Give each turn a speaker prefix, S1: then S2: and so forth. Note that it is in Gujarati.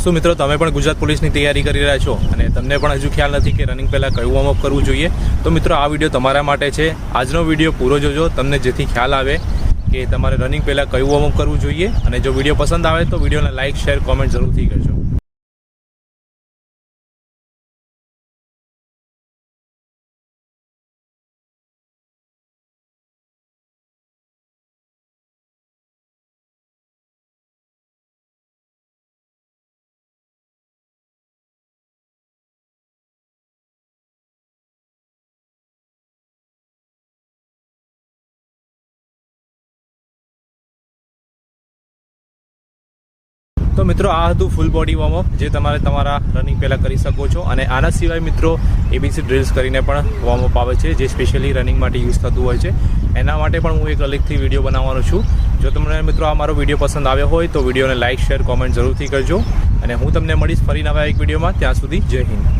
S1: શું મિત્રો તમે પણ ગુજરાત પોલીસની તૈયારી કરી રહ્યા છો અને તમને પણ હજુ ખ્યાલ નથી કે રનિંગ પહેલાં કયું વોર્મઅપ કરવું જોઈએ, તો મિત્રો આ વિડીયો તમારા માટે છે. આજનો વિડીયો પૂરો જોજો, તમને જેથી ખ્યાલ આવે કે તમારે રનિંગ પહેલાં કયું વોર્મઅપ કરવું જોઈએ. અને જો વિડીયો પસંદ આવે તો વિડીયોને લાઇક, શેર, કોમેન્ટ જરૂરથી કરજો. તો મિત્રો આ હતું ફૂલ બોડી વોર્મઅપ, જે તમારે તમારા રનિંગ પહેલાં કરી શકો છો. અને આના સિવાય મિત્રો એબીસી ડ્રિલ્સ કરીને પણ વોર્મઅપ આવે છે, જે સ્પેશિયલી રનિંગ માટે યુઝ થતું હોય છે. એના માટે પણ હું એક અલગથી વિડીયો બનાવવાનો છું. જો તમને મિત્રો આ મારો વિડીયો પસંદ આવ્યો હોય તો વિડીયોને લાઇક, શેર, કોમેન્ટ જરૂરથી કરજો. અને હું તમને મળીશ ફરી નવા એક વિડીયોમાં. ત્યાં સુધી જય હિન્દ.